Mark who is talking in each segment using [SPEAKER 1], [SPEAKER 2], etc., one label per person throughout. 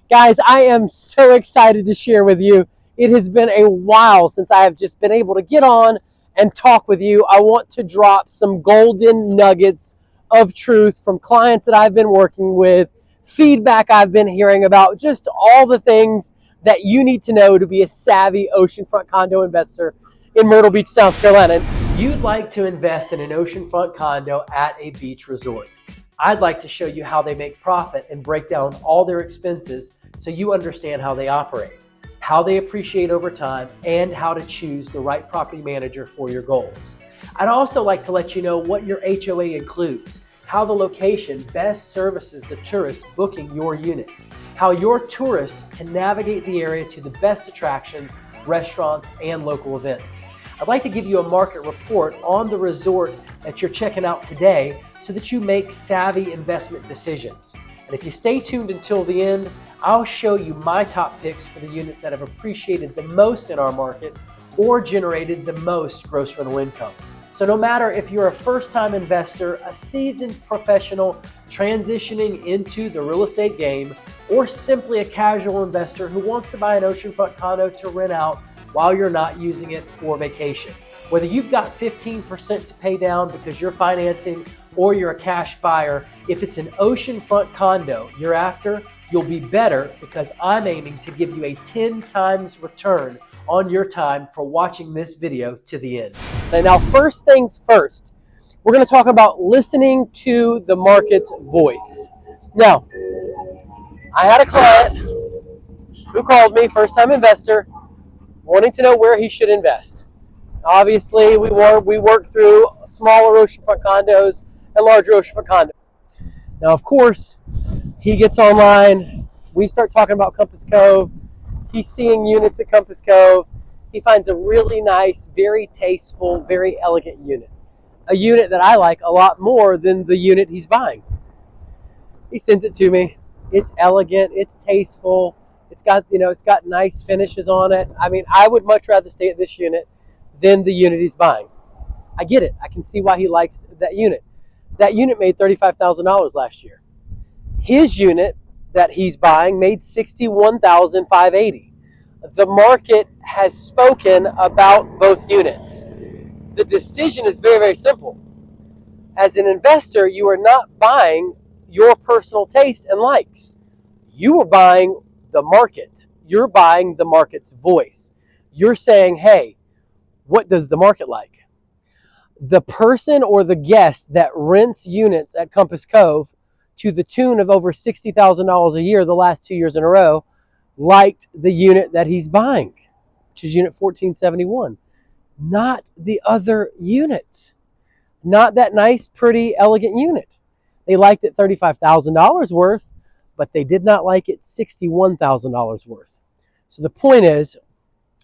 [SPEAKER 1] Guys, I am so excited to share with you. It has been a while since I have just been able to get on and talk with you. I want to drop some golden nuggets of truth from clients that I've been working with, feedback I've been hearing about, just all the things that you need to know to be a savvy oceanfront condo investor in Myrtle Beach, South Carolina. You'd like to invest in an oceanfront condo at a beach resort. I'd like to show you how they make profit and break down all their expenses so you understand how they operate, how they appreciate over time, and how to choose the right property manager for your goals. I'd also like to let you know what your HOA includes, how the location best services the tourist booking your unit, how your tourist can navigate the area to the best attractions, restaurants, and local events. I'd like to give you a market report on the resort that you're checking out today so that you make savvy investment decisions. And if you stay tuned until the end, I'll show you my top picks for the units that have appreciated the most in our market or generated the most gross rental income. So no matter if you're a first-time investor, a seasoned professional transitioning into the real estate game, or simply a casual investor who wants to buy an oceanfront condo to rent out while you're not using it for vacation. Whether you've got 15% to pay down because you're financing or you're a cash buyer, if it's an oceanfront condo you're after, you'll be better because I'm aiming to give you a 10 times return on your time for watching this video to the end. Now, first things first, we're going to talk about listening to the market's voice. Now, I had a client who called me, first-time investor, wanting to know where he should invest. Obviously, we work through smaller oceanfront condos and larger oceanfront condos. Now, of course, he gets online. We start talking about Compass Cove. He's seeing units at Compass Cove. He finds a really nice, very tasteful, very elegant unit. A unit that I like a lot more than the unit he's buying. He sends it to me. It's elegant. It's tasteful. It's got nice finishes on it. I mean, I would much rather stay at this unit than the unit he's buying. I get it. I can see why he likes that unit. That unit made $35,000 last year. His unit that he's buying made $61,580. The market has spoken about both units. The decision is very, very simple. As an investor, you are not buying your personal taste and likes. You are buying the market. You're buying the market's voice. You're saying, hey, what does the market like? The person or the guest that rents units at Compass Cove to the tune of over $60,000 a year the last 2 years in a row liked the unit that he's buying, which is unit 1471, not the other units, not that nice, pretty, elegant unit. They liked it $35,000 worth, but they did not like it $61,000 worth. So the point is,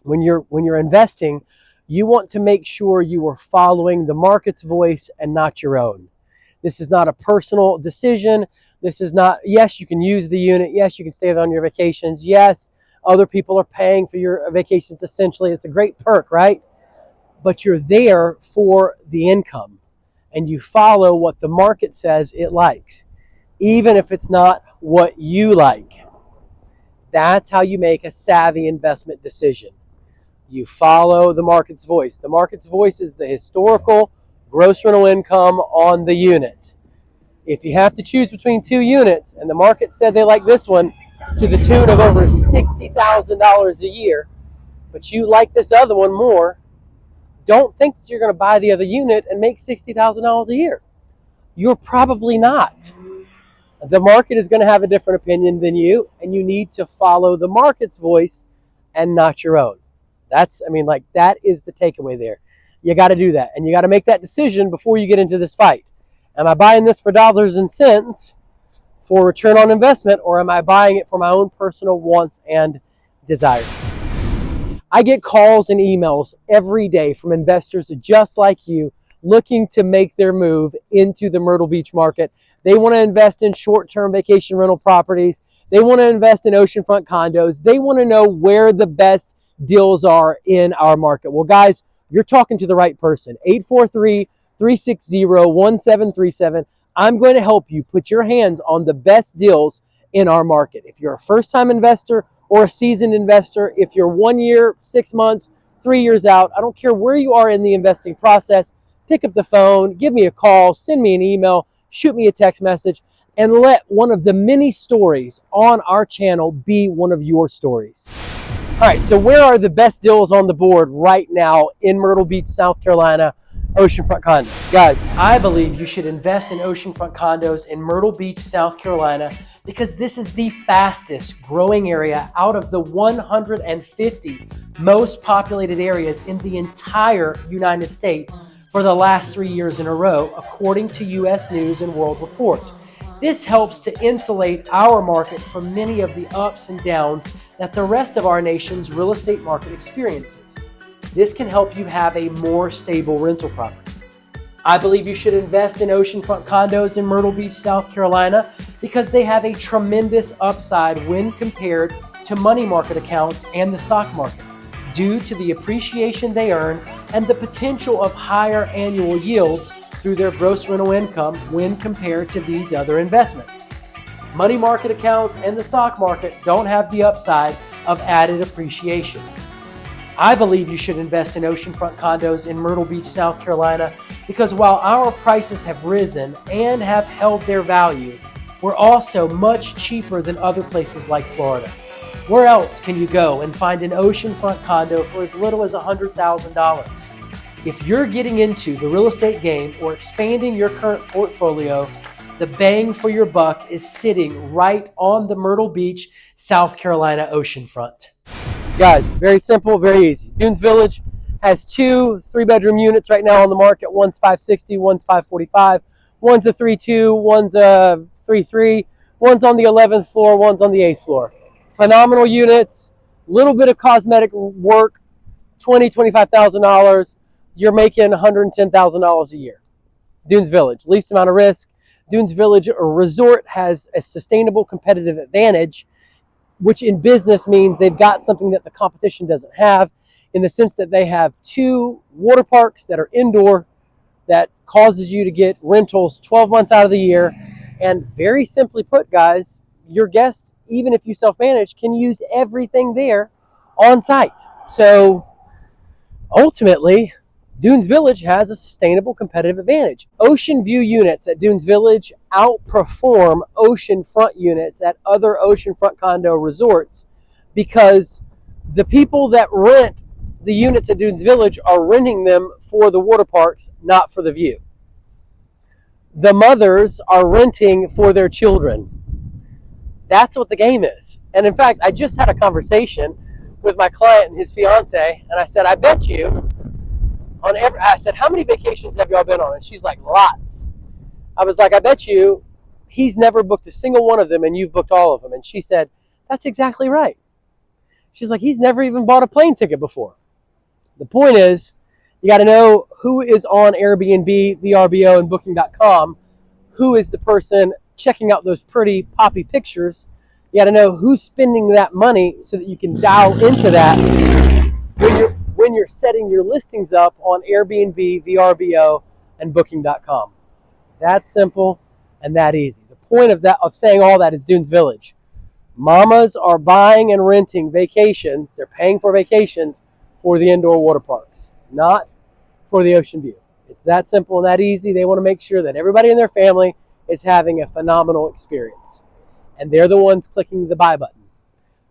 [SPEAKER 1] when you're investing, you want to make sure you are following the market's voice and not your own. This is not a personal decision. This is not, yes, you can use the unit. Yes, you can stay there on your vacations. Yes, other people are paying for your vacations, essentially. It's a great perk, right? But you're there for the income, and you follow what the market says it likes, even if it's not what you like. That's how you make a savvy investment decision. You follow the market's voice. The market's voice is the historical gross rental income on the unit. If you have to choose between two units and the market said they like this one to the tune of over $60,000 a year, but you like this other one more, don't think that you're going to buy the other unit and make $60,000 a year. You're probably not. The market is going to have a different opinion than you, and you need to follow the market's voice and not your own. That is the takeaway there. You got to do that, and you got to make that decision before you get into this fight. Am I buying this for dollars and cents for return on investment, or am I buying it for my own personal wants and desires? I get calls and emails every day from investors just like you looking to make their move into the Myrtle Beach market. They want to invest in short-term vacation rental properties. They want to invest in oceanfront condos. They want to know where the best deals are in our market. Well, guys, you're talking to the right person. 843-360-1737. I'm going to help you put your hands on the best deals in our market. If you're a first-time investor or a seasoned investor, if you're 1 year, 6 months, 3 years out, I don't care where you are in the investing process, pick up the phone, give me a call, send me an email, shoot me a text message, and let one of the many stories on our channel be one of your stories. All right, so where are the best deals on the board right now in Myrtle Beach, South Carolina, Oceanfront Condos? Guys, I believe you should invest in Oceanfront Condos in Myrtle Beach, South Carolina, because this is the fastest growing area out of the 150 most populated areas in the entire United States for the last 3 years in a row, according to U.S. News and World Report. This helps to insulate our market from many of the ups and downs that the rest of our nation's real estate market experiences. This can help you have a more stable rental property. I believe you should invest in Oceanfront Condos in Myrtle Beach, South Carolina, because they have a tremendous upside when compared to money market accounts and the stock market, due to the appreciation they earn and the potential of higher annual yields through their gross rental income when compared to these other investments. Money market accounts and the stock market don't have the upside of added appreciation. I believe you should invest in Oceanfront Condos in Myrtle Beach, South Carolina, because while our prices have risen and have held their value, we're also much cheaper than other places like Florida. Where else can you go and find an Oceanfront condo for as little as $100,000? If you're getting into the real estate game or expanding your current portfolio, the bang for your buck is sitting right on the Myrtle Beach, South Carolina oceanfront. So guys, very simple, very easy. Dunes Village has 2 3-bedroom units right now on the market. One's $560,000, one's $545,000. One's a 3.2, one's a 3.3. One's on the 11th floor, one's on the 8th floor. Phenomenal units, little bit of cosmetic work, $20,000, $25,000. You're making $110,000 a year. Dunes Village, least amount of risk. Dunes Village Resort has a sustainable competitive advantage, which in business means they've got something that the competition doesn't have, in the sense that they have 2 water parks that are indoor that causes you to get rentals 12 months out of the year. And very simply put, guys, your guests, even if you self-manage, can use everything there on site. So ultimately, Dunes Village has a sustainable competitive advantage. Ocean view units at Dunes Village outperform oceanfront units at other oceanfront condo resorts, because the people that rent the units at Dunes Village are renting them for the water parks, not for the view. The mothers are renting for their children. That's what the game is. And in fact, I just had a conversation with my client and his fiance, and I said, I bet you I said, how many vacations have y'all been on? And she's like, lots. I was like, I bet you he's never booked a single one of them and you've booked all of them. And she said, that's exactly right. She's like, he's never even bought a plane ticket before. The point is, you got to know who is on Airbnb, VRBO, and Booking.com. Who is the person checking out those pretty poppy pictures? You got to know who's spending that money so that you can dial into that when you're setting your listings up on Airbnb, VRBO, and Booking.com. It's that simple and that easy. The point of saying all that is Dunes Village. Mamas are buying and renting vacations. They're paying for vacations for the indoor water parks, not for the ocean view. It's that simple and that easy. They want to make sure that everybody in their family is having a phenomenal experience. And they're the ones clicking the buy button.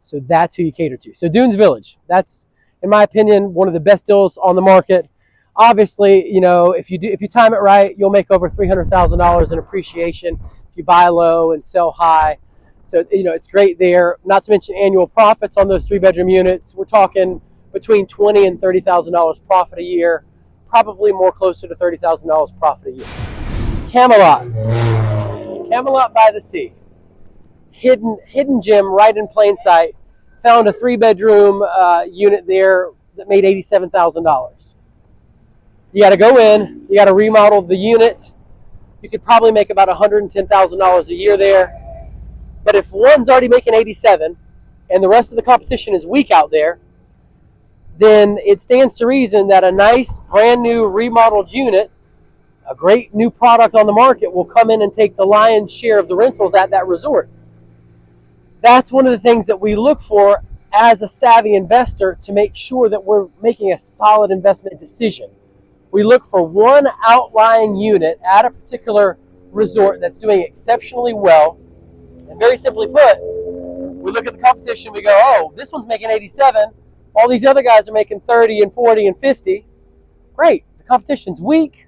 [SPEAKER 1] So that's who you cater to. So Dunes Village, that's, in my opinion, one of the best deals on the market. Obviously, you know, if you time it right, you'll make over $300,000 in appreciation if you buy low and sell high. So, you know, it's great there. Not to mention annual profits on those 3-bedroom units. We're talking between $20,000 and $30,000 profit a year, probably more closer to $30,000 profit a year. Camelot by the sea, hidden gem right in plain sight. Found a 3-bedroom unit there that made $87,000. You got to go in, you got to remodel the unit. You could probably make about $110,000 a year there. But if one's already making 87 and the rest of the competition is weak out there, then it stands to reason that a nice brand new remodeled unit, a great new product on the market, will come in and take the lion's share of the rentals at that resort. That's one of the things that we look for as a savvy investor to make sure that we're making a solid investment decision. We look for one outlying unit at a particular resort that's doing exceptionally well. And very simply put, we look at the competition, we go, oh, this one's making 87. All these other guys are making 30 and 40 and 50. Great. The competition's weak.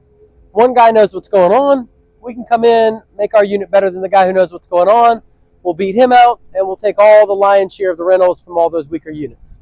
[SPEAKER 1] One guy knows what's going on. We can come in, make our unit better than the guy who knows what's going on. We'll beat him out, and we'll take all the lion's share of the rentals from all those weaker units.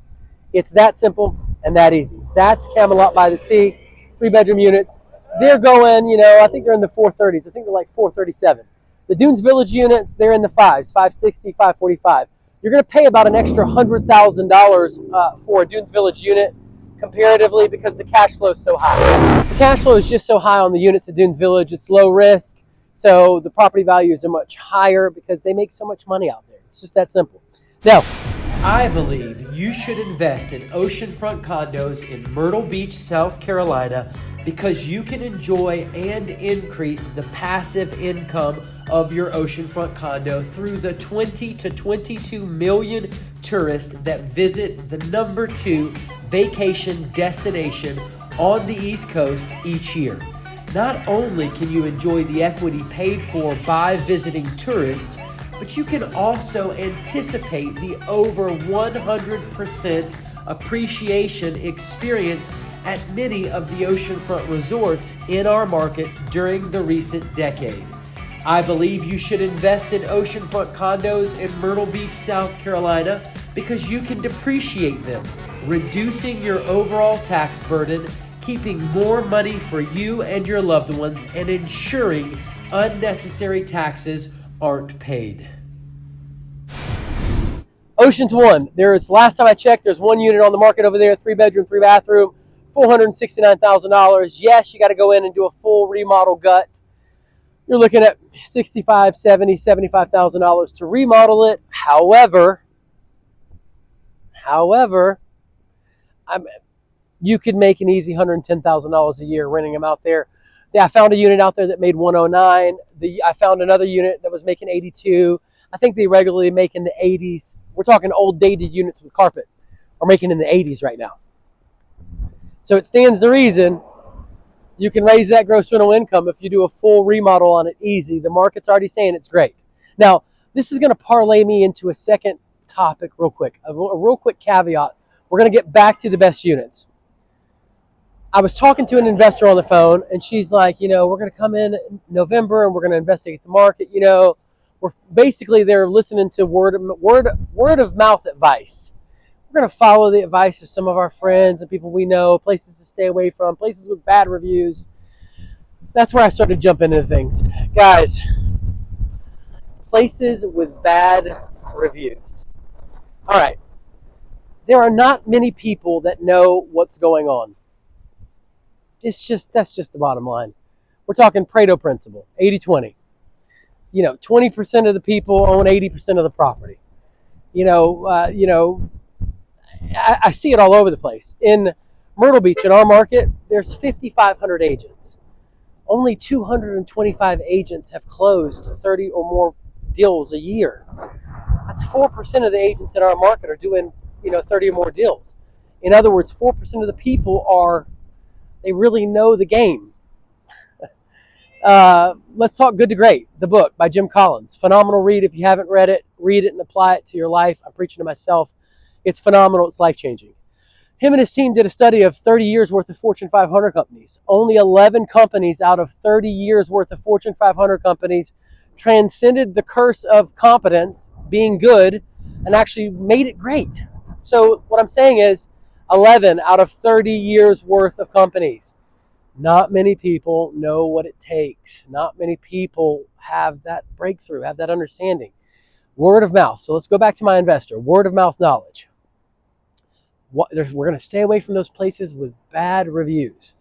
[SPEAKER 1] It's that simple and that easy. That's Camelot by the Sea, 3-bedroom units. They're going, I think they're in the 430s. I think they're like 437. The Dunes Village units, they're in the 5s, 560, 545. You're going to pay about an extra $100,000 for a Dunes Village unit comparatively because the cash flow is so high. The cash flow is just so high on the units at Dunes Village. It's low risk. So the property values are much higher because they make so much money out there. It's just that simple. Now,
[SPEAKER 2] I believe you should invest in oceanfront condos in Myrtle Beach, South Carolina, because you can enjoy and increase the passive income of your oceanfront condo through the 20 to 22 million tourists that visit the #2 vacation destination on the East Coast each year. Not only can you enjoy the equity paid for by visiting tourists, but you can also anticipate the over 100% appreciation experience at many of the oceanfront resorts in our market during the recent decade. I believe you should invest in oceanfront condos in Myrtle Beach, South Carolina, because you can depreciate them, reducing your overall tax burden, keeping more money for you and your loved ones, and ensuring unnecessary taxes aren't paid.
[SPEAKER 1] Ocean's One. Last time I checked, there's one unit on the market over there, 3-bedroom, 3-bathroom, $469,000. Yes, you got to go in and do a full remodel gut. You're looking at $65,000, $70,000, $75,000 to remodel it. However, you could make an easy $110,000 a year renting them out there. Yeah, I found a unit out there that made 109. I found another unit that was making 82. I think they regularly make in the 80s. We're talking old dated units with carpet are making in the 80s right now. So it stands to reason you can raise that gross rental income if you do a full remodel on it easy. The market's already saying it's great. Now, this is going to parlay me into a second topic real quick, a real quick caveat. We're going to get back to the best units. I was talking to an investor on the phone, and she's like, we're going to come in November and we're going to investigate the market. They're listening to word of mouth advice. We're going to follow the advice of some of our friends and people we know, places to stay away from, places with bad reviews. That's where I started jumping into things. Guys, places with bad reviews. All right. There are not many people that know what's going on. That's just the bottom line. We're talking Pareto principle, 80-20. 20% of the people own 80% of the property. I see it all over the place. In Myrtle Beach, in our market, there's 5,500 agents. Only 225 agents have closed 30 or more deals a year. That's 4% of the agents in our market are doing, 30 or more deals. In other words, 4% of the people they really know the game. Let's talk Good to Great, the book by Jim Collins. Phenomenal read. If you haven't read it, read it and apply it to your life. I'm preaching to myself. It's phenomenal. It's life-changing. Him and his team did a study of 30 years worth of Fortune 500 companies. Only 11 companies out of 30 years worth of Fortune 500 companies transcended the curse of competence, being good, and actually made it great. So what I'm saying is 11 out of 30 years worth of companies. Not many people know what it takes. Not many people have that breakthrough, have that understanding. Word of mouth. So let's go back to my investor. Word of mouth knowledge. We're going to stay away from those places with bad reviews.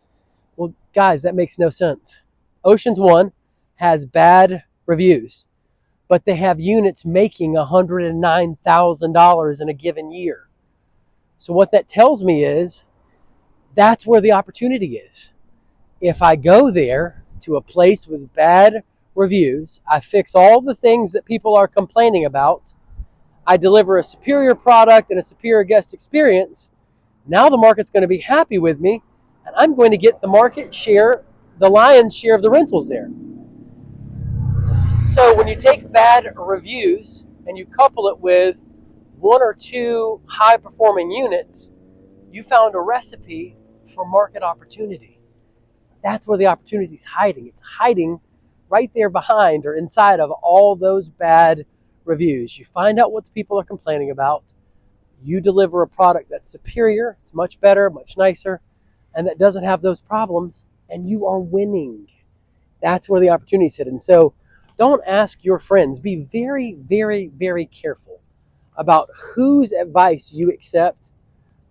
[SPEAKER 1] Well, guys, that makes no sense. Ocean's One has bad reviews, but they have units making $109,000 in a given year. So what that tells me is that's where the opportunity is. If I go there to a place with bad reviews, I fix all the things that people are complaining about, I deliver a superior product and a superior guest experience, now the market's going to be happy with me, and I'm going to get the market share, the lion's share of the rentals there. So when you take bad reviews and you couple it with one or two high-performing units, you found a recipe for market opportunity. That's where the opportunity is hiding. It's hiding right there behind or inside of all those bad reviews. You find out what the people are complaining about. You deliver a product that's superior, it's much better, much nicer, and that doesn't have those problems, and you are winning. That's where the opportunity is hidden. So don't ask your friends. Be very, very, very careful about whose advice you accept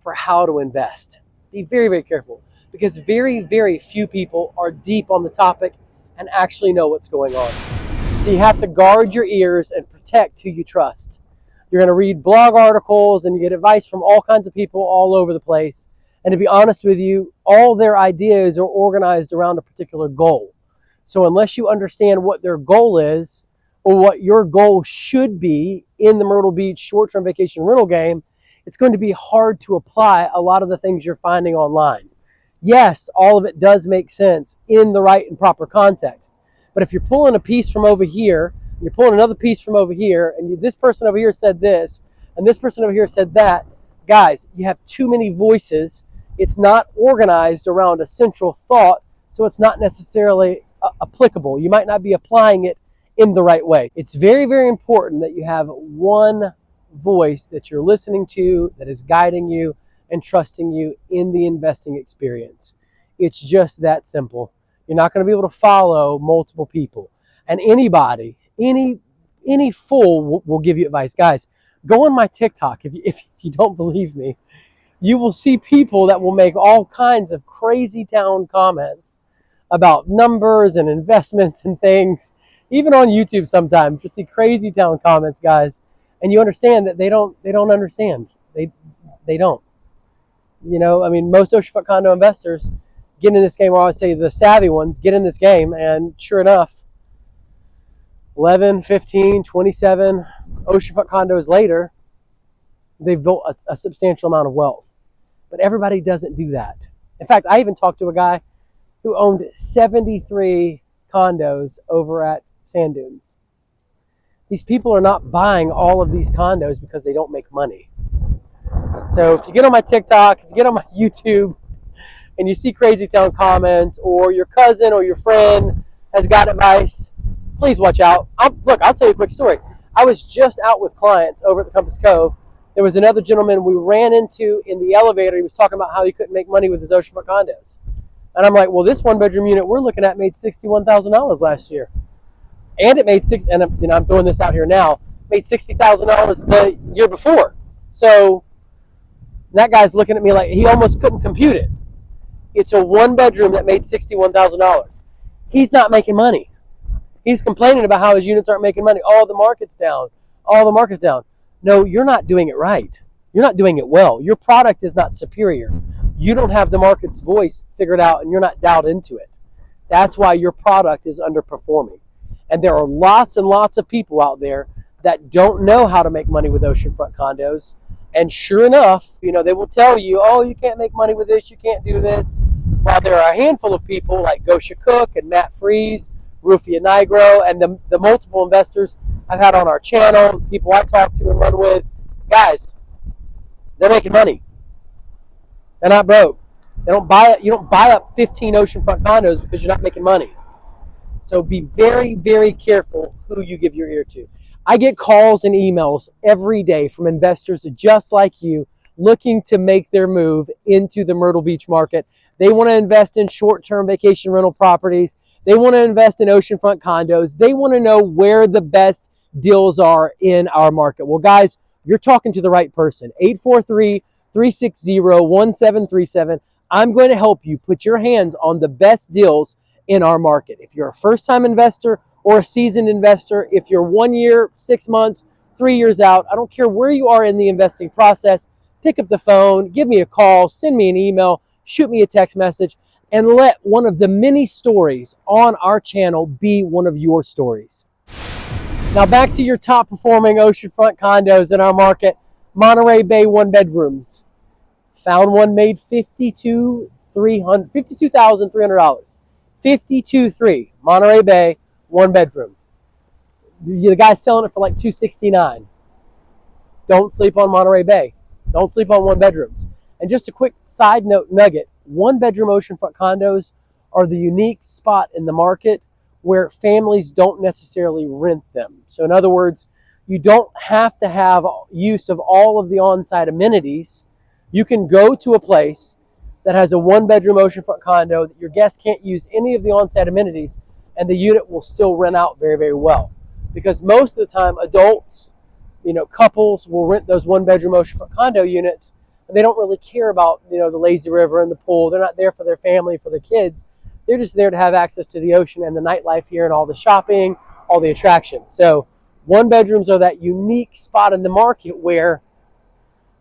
[SPEAKER 1] for how to invest. Be very, very careful, because very, very few people are deep on the topic and actually know what's going on. So you have to guard your ears and protect who you trust. You're going to read blog articles and you get advice from all kinds of people all over the place. And to be honest with you, all their ideas are organized around a particular goal. So unless you understand what their goal is or what your goal should be in the Myrtle Beach short-term vacation rental game, it's going to be hard to apply a lot of the things you're finding online. Yes, all of it does make sense in the right and proper context. But if you're pulling a piece from over here, and you're pulling another piece from over here, and this person over here said this, and this person over here said that, guys, you have too many voices. It's not organized around a central thought, so it's not necessarily applicable. You might not be applying it in the right way. It's very, very important that you have one voice that you're listening to, that is guiding you and trusting you in the investing experience. It's just that simple. You're not going to be able to follow multiple people. And anybody, any fool will give you advice. Guys, go on my TikTok. If you don't believe me, you will see people that will make all kinds of crazy town comments about numbers and investments and things. Even on YouTube sometimes, you'll see crazy town comments, guys. And you understand that they don't understand. They don't. You know, I mean, most oceanfront condo investors get in this game, or I would say the savvy ones get in this game, and sure enough, 11, 15, 27 oceanfront condos later, they've built a substantial amount of wealth. But everybody doesn't do that. In fact, I even talked to a guy who owned 73 condos over at Sand Dunes. These people are not buying all of these condos because they don't make money. So if you get on my TikTok, if you get on my YouTube, and you see crazy town comments, or your cousin or your friend has got advice, please watch out. Look, I'll tell you a quick story. I was just out with clients over at the Compass Cove. There was another gentleman we ran into in the elevator. He was talking about how he couldn't make money with his oceanfront condos. And I'm like, well, this one-bedroom unit we're looking at made $61,000 last year. And it made I'm throwing this out here now, made $60,000 the year before. So that guy's looking at me like he almost couldn't compute it. It's a one-bedroom that made $61,000. He's not making money. He's complaining about how his units aren't making money. Oh, the market's down. Oh, the market's down. No, you're not doing it right. You're not doing it well. Your product is not superior. You don't have the market's voice figured out, and you're not dialed into it. That's why your product is underperforming. And there are lots and lots of people out there that don't know how to make money with oceanfront condos. And sure enough, you know, they will tell you, oh, you can't make money with this, you can't do this. While there are a handful of people like Gosha Cook and Matt Freeze, Rufia Nigro, and the multiple investors I've had on our channel, people I talk to and run with, guys, they're making money. They're not broke. You don't buy up 15 oceanfront condos because you're not making money. So be very, very careful who you give your ear to. I get calls and emails every day from investors just like you looking to make their move into the Myrtle Beach market. They want to invest in short-term vacation rental properties. They want to invest in oceanfront condos. They want to know where the best deals are in our market. Well, guys, you're talking to the right person. 843-360-1737. I'm going to help you put your hands on the best deals in our market. If you're a first-time investor or a seasoned investor, if you're 1 year, 6 months, 3 years out, I don't care where you are in the investing process, pick up the phone, give me a call, send me an email, shoot me a text message, and let one of the many stories on our channel be one of your stories. Now back to your top performing oceanfront condos in our market. Monterey Bay one bedrooms. Found one made $52,300. $52,300. Monterey Bay one bedroom. The guy's selling it for like $269. Don't sleep on Monterey Bay. Don't sleep on one bedrooms. And just a quick side note nugget, one bedroom oceanfront condos are the unique spot in the market where families don't necessarily rent them. So in other words, you don't have to have use of all of the on-site amenities. You can go to a place that has a one bedroom oceanfront condo that your guests can't use any of the on-site amenities, and the unit will still rent out very, very well. Because most of the time adults, couples will rent those one bedroom oceanfront condo units, and they don't really care about, the lazy river and the pool. They're not there for their family, for their kids. They're just there to have access to the ocean and the nightlife here and all the shopping, all the attractions. So one bedrooms are that unique spot in the market where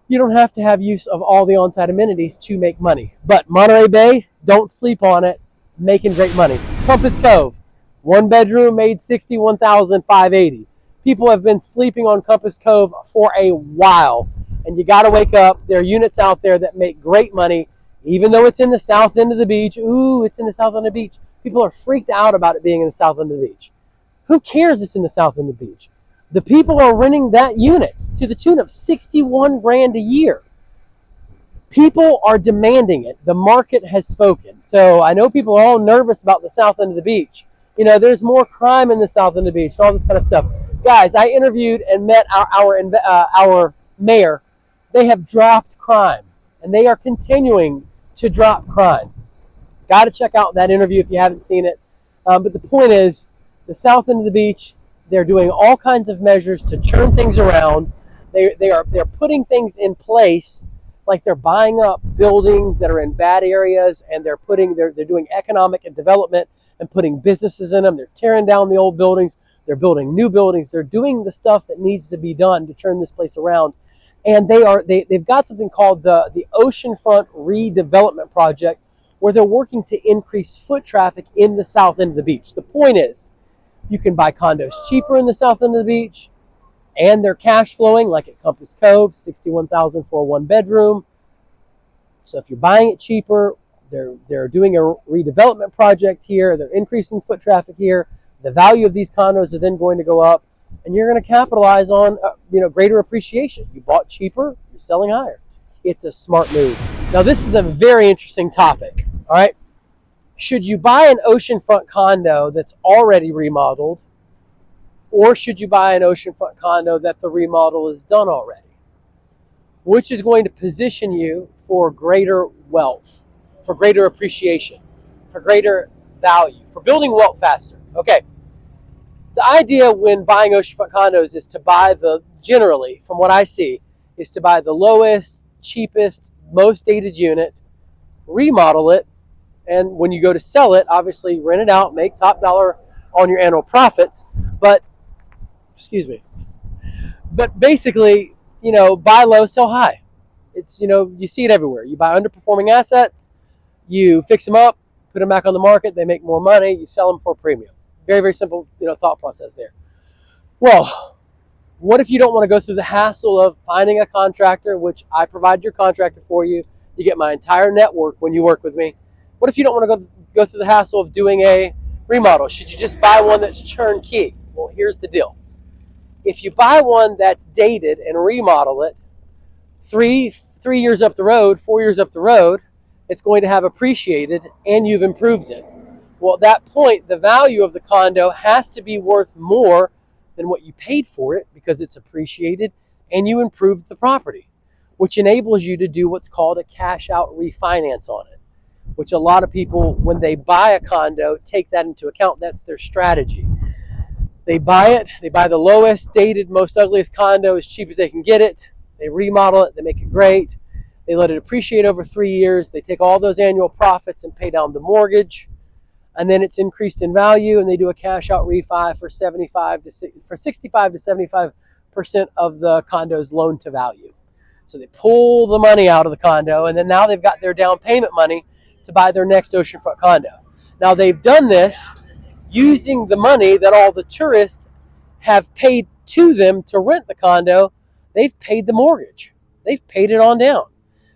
[SPEAKER 1] you don't have to have use of all the on-site amenities to make money. But Monterey Bay, don't sleep on it, making great money. Compass Cove, one bedroom made $61,580. People have been sleeping on Compass Cove for a while, and you got to wake up. There are units out there that make great money, even though it's in the south end of the beach. Ooh, it's in the south end of the beach. People are freaked out about it being in the south end of the beach. Who cares it's in the south end of the beach? The people are renting that unit to the tune of $61,000 a year. People are demanding it. The market has spoken. So I know people are all nervous about the south end of the beach. There's more crime in the south end of the beach and all this kind of stuff. Guys, I interviewed and met our mayor. They have dropped crime, and they are continuing to drop crime. Got to check out that interview if you haven't seen it. But the point is, the south end of the beach, they're doing all kinds of measures to turn things around. They're putting things in place, like they're buying up buildings that are in bad areas, and they're doing economic and development and putting businesses in them. They're tearing down the old buildings. They're building new buildings. They're doing the stuff that needs to be done to turn this place around. And they've got something called the Oceanfront Redevelopment Project, where they're working to increase foot traffic in the south end of the beach. The point is, you can buy condos cheaper in the south end of the beach, and they're cash flowing, like at Compass Cove, $61,000 for a one bedroom. So if you're buying it cheaper, they're doing a redevelopment project here. They're increasing foot traffic here. The value of these condos are then going to go up, and you're going to capitalize on greater appreciation. You bought cheaper, you're selling higher. It's a smart move. Now this is a very interesting topic. All right. Should you buy an oceanfront condo that's already remodeled, or should you buy an oceanfront condo that the remodel is done already? Which is going to position you for greater wealth, for greater appreciation, for greater value, for building wealth faster? Okay. The idea when buying oceanfront condos is to buy generally, from what I see, is to buy the lowest, cheapest, most dated unit, remodel it, and when you go to sell it, obviously rent it out, make top dollar on your annual profits. But basically, buy low, sell high. It's, you see it everywhere. You buy underperforming assets, you fix them up, put them back on the market, they make more money, you sell them for a premium. Very, very simple, thought process there. Well, what if you don't want to go through the hassle of finding a contractor, which I provide your contractor for you? You get my entire network when you work with me. What if you don't want to go through the hassle of doing a remodel? Should you just buy one that's turnkey? Well, here's the deal. If you buy one that's dated and remodel it, three years up the road, 4 years up the road, it's going to have appreciated and you've improved it. Well, at that point, the value of the condo has to be worth more than what you paid for it because it's appreciated and you improved the property, which enables you to do what's called a cash out refinance on it, which a lot of people, when they buy a condo, take that into account. That's their strategy. They buy it, they buy the lowest, dated, most ugliest condo as cheap as they can get it. They remodel it, they make it great. They let it appreciate over 3 years. They take all those annual profits and pay down the mortgage. And then it's increased in value, and they do a cash out refi for 65 to 75% of the condo's loan to value. So they pull the money out of the condo, and then now they've got their down payment money to buy their next oceanfront condo. Now they've done this using the money that all the tourists have paid to them to rent the condo, they've paid the mortgage. They've paid it on down.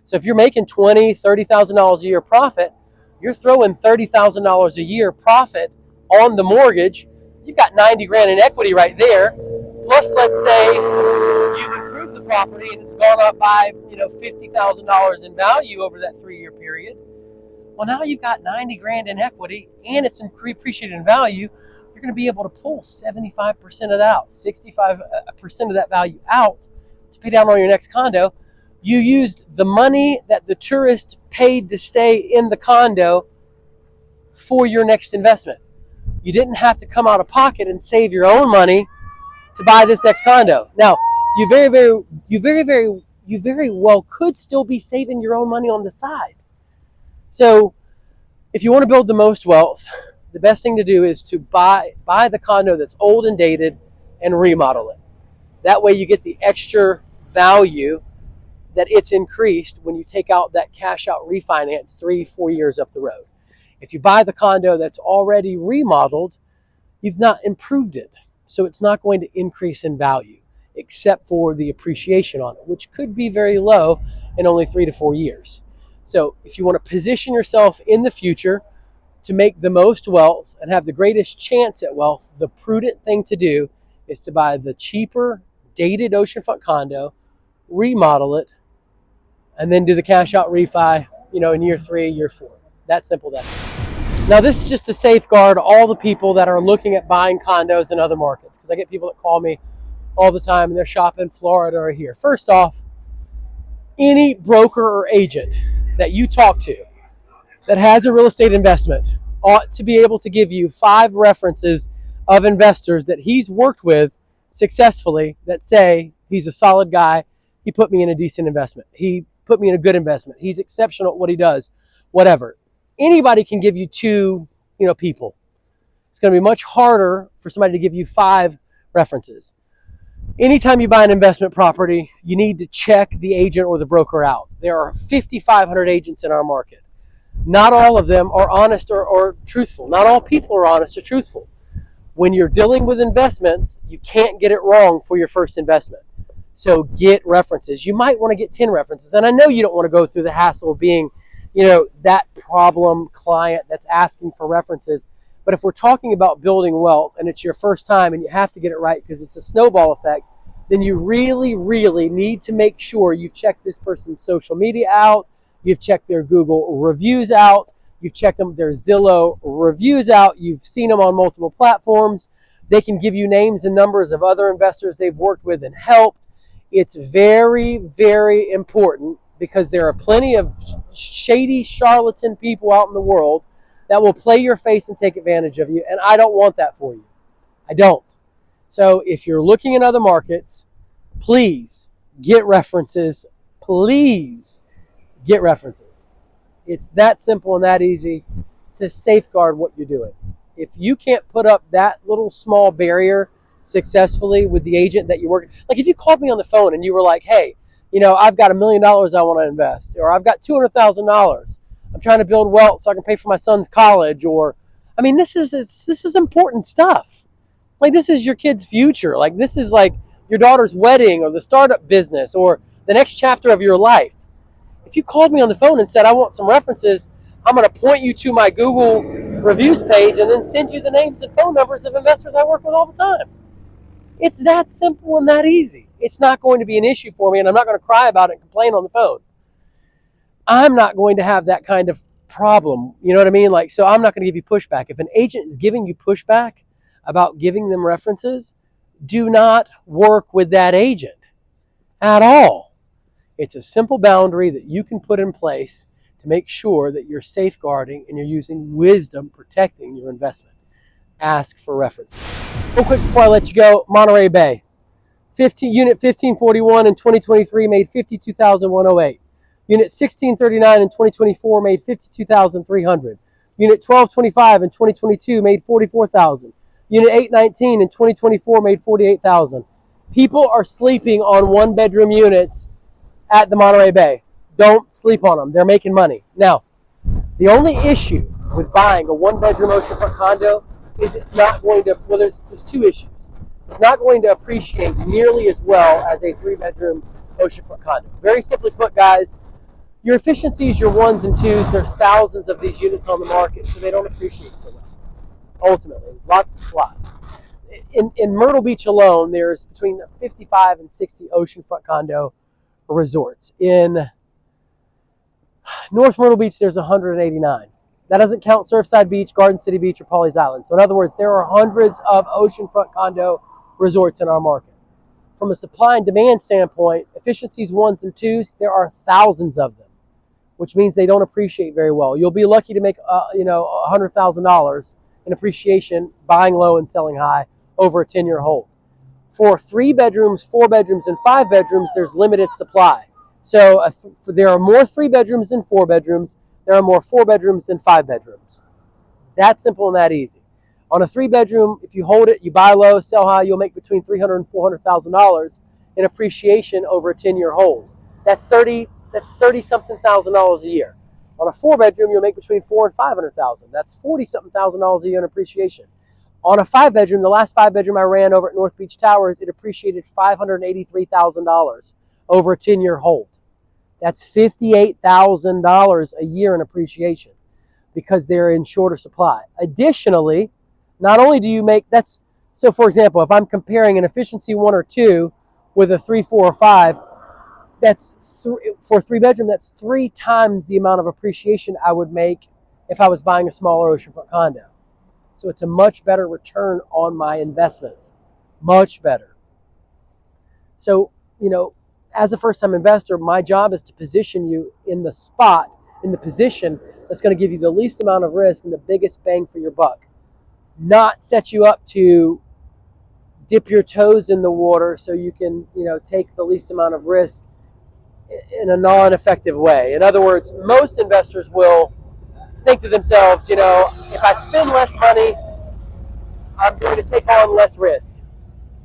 [SPEAKER 1] So if you're making $20,000, $30,000 a year profit, you're throwing $30,000 a year profit on the mortgage. You've got 90 grand in equity right there. Plus, let's say you've improved the property and it's gone up by $50,000 in value over that 3-year period. Well, now you've got 90 grand in equity and it's appreciated in value. You're going to be able to pull 75% of that out, 65% of that value out to pay down on your next condo. You used the money that the tourist paid to stay in the condo for your next investment. You didn't have to come out of pocket and save your own money to buy this next condo. Now, you very well could still be saving your own money on the side. So, if you want to build the most wealth, the best thing to do is to buy the condo that's old and dated and remodel it. That way you get the extra value that it's increased when you take out that cash out refinance 3-4 years up the road. If you buy the condo that's already remodeled, you've not improved it. So it's not going to increase in value except for the appreciation on it, which could be very low in only 3 to 4 years. So if you want to position yourself in the future to make the most wealth and have the greatest chance at wealth, the prudent thing to do is to buy the cheaper, dated oceanfront condo, remodel it, and then do the cash out refi, in year 3, year 4. That simple, that. Now, this is just to safeguard all the people that are looking at buying condos in other markets, because I get people that call me all the time and they're shopping Florida or here. First off, any broker or agent that you talk to that has a real estate investment ought to be able to give you 5 references of investors that he's worked with successfully that say he's a solid guy, he put me in a decent investment, he put me in a good investment, he's exceptional at what he does, whatever. Anybody can give you 2 people. It's going to be much harder for somebody to give you 5 references. Anytime you buy an investment property, you need to check the agent or the broker out. There are 5,500 agents in our market. Not all of them are honest or truthful. Not all people are honest or truthful. When you're dealing with investments, you can't get it wrong for your first investment. So get references. You might want to get 10 references. And I know you don't want to go through the hassle of being, that problem client that's asking for references. But if we're talking about building wealth and it's your first time and you have to get it right because it's a snowball effect, then you really, really need to make sure you've checked this person's social media out, you've checked their Google reviews out, you've checked their Zillow reviews out, you've seen them on multiple platforms. They can give you names and numbers of other investors they've worked with and helped. It's very, very important because there are plenty of shady charlatan people out in the world that will play your face and take advantage of you, and I don't want that for you. I don't. So if you're looking in other markets, please get references. Please get references. It's that simple and that easy to safeguard what you're doing. If you can't put up that little small barrier successfully with the agent that you're working, like if you called me on the phone and you were like, hey, I've got $1 million I want to invest, or I've got $200,000. I'm trying to build wealth so I can pay for my son's college, this is important stuff. Like, this is your kid's future. Like, this is like your daughter's wedding or the startup business or the next chapter of your life. If you called me on the phone and said, I want some references, I'm going to point you to my Google reviews page and then send you the names and phone numbers of investors I work with all the time. It's that simple and that easy. It's not going to be an issue for me, and I'm not going to cry about it and complain on the phone. I'm not going to have that kind of problem. You know what I mean? So I'm not going to give you pushback. If an agent is giving you pushback about giving them references, do not work with that agent at all. It's a simple boundary that you can put in place to make sure that you're safeguarding and you're using wisdom protecting your investment. Ask for references. Real quick before I let you go, Monterey Bay. Unit 1541 in 2023 made $52,108. Unit 1639 in 2024 made $52,300. Unit 1225 in 2022 made $44,000. Unit 819 in 2024 made $48,000. People are sleeping on 1-bedroom units at the Monterey Bay. Don't sleep on them. They're making money. Now, the only issue with buying a 1-bedroom oceanfront condo is it's not going to, there's 2 issues. is not going to appreciate nearly as well as a 3-bedroom oceanfront condo. Very simply put, guys, your efficiencies, your ones and twos, there's thousands of these units on the market, so they don't appreciate so well. Ultimately, there's lots of supply. In Myrtle Beach alone, there's between 55 and 60 oceanfront condo resorts. In North Myrtle Beach, there's 189. That doesn't count Surfside Beach, Garden City Beach, or Pawleys Island. So in other words, there are hundreds of oceanfront condo resorts in our market. From a supply and demand standpoint, efficiencies ones and twos, there are thousands of them, which means they don't appreciate very well. You'll be lucky to make $100,000 in appreciation buying low and selling high over a 10-year hold. For 3 bedrooms, 4 bedrooms, and 5 bedrooms, there's limited supply. So there are more 3 bedrooms than 4 bedrooms. There are more 4 bedrooms than 5 bedrooms. That simple and that easy. On a 3-bedroom, if you hold it, you buy low, sell high, you'll make between $300,000 and $400,000 in appreciation over a 10-year hold. That's $30-something thousand a year. On a 4-bedroom, you'll make between $400,000 and $500,000. That's $40-something thousand a year in appreciation. On a 5-bedroom, the last 5-bedroom I ran over at North Beach Towers, it appreciated $583,000 over a 10-year hold. That's $58,000 a year in appreciation because they're in shorter supply. Additionally, not only do you make, so for example, if I'm comparing an efficiency 1 or 2 with a 3, 4, or 5, for a 3-bedroom, that's 3 times the amount of appreciation I would make if I was buying a smaller oceanfront condo. So it's a much better return on my investment. Much better. So, as a first-time investor, my job is to position you in the position that's going to give you the least amount of risk and the biggest bang for your buck. Not set you up to dip your toes in the water so you can, take the least amount of risk in a non-effective way. In other words, most investors will think to themselves, if I spend less money, I'm going to take on less risk.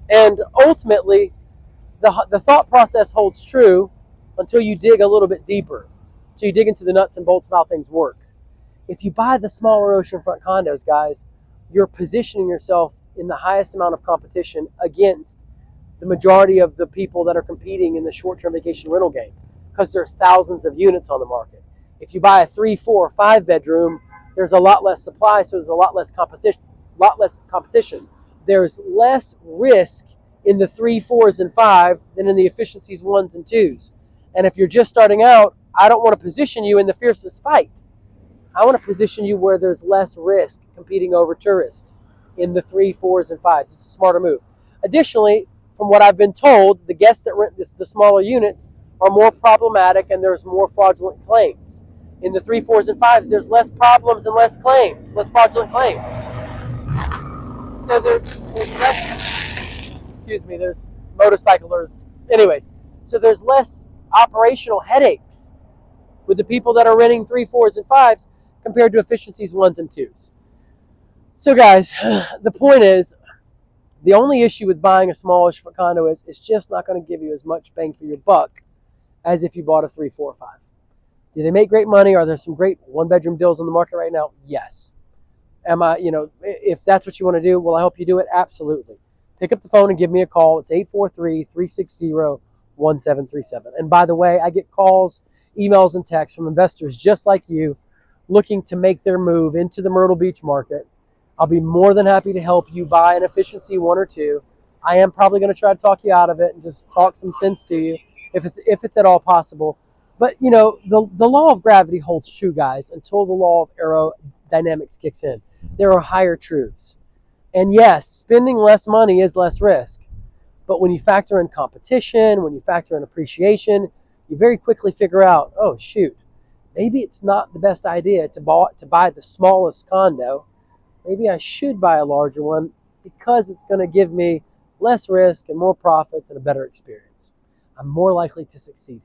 [SPEAKER 1] And ultimately, the thought process holds true until you dig a little bit deeper. So you dig into the nuts and bolts of how things work. If you buy the smaller oceanfront condos, guys, you're positioning yourself in the highest amount of competition against the majority of the people that are competing in the short-term vacation rental game because there's thousands of units on the market. If you buy a 3, 4, or 5-bedroom, there's a lot less supply, so there's a lot less competition. There's less risk in the 3, 4s, and 5 than in the efficiencies 1s and 2s. And if you're just starting out, I don't want to position you in the fiercest fight. I want to position you where there's less risk competing over tourists in the 3, 4s, and 5s. It's a smarter move. Additionally, from what I've been told, the guests that rent the smaller units are more problematic and there's more fraudulent claims. In the 3, 4s, and 5s, there's less problems and less claims, less fraudulent claims. So there's less, there's motorcyclers. Anyways, so there's less operational headaches with the people that are renting 3, 4s, and 5s compared to efficiencies 1s and 2s. So guys, the point is, the only issue with buying a smallish condo is it's just not going to give you as much bang for your buck as if you bought a 3, 4, or 5. Do they make great money? Are there some great 1-bedroom deals on the market right now? Yes. If that's what you want to do, will I help you do it? Absolutely. Pick up the phone and give me a call. It's 843-360-1737. And by the way, I get calls, emails, and texts from investors just like you looking to make their move into the Myrtle Beach market. I'll be more than happy to help you buy an efficiency 1 or 2. I am probably going to try to talk you out of it and just talk some sense to you if it's at all possible. But, the law of gravity holds true, guys, until the law of aerodynamics kicks in. There are higher truths. And yes, spending less money is less risk. But when you factor in competition, when you factor in appreciation, you very quickly figure out, oh, shoot, maybe it's not the best idea to buy the smallest condo. Maybe I should buy a larger one because it's going to give me less risk and more profits and a better experience. I'm more likely to succeed.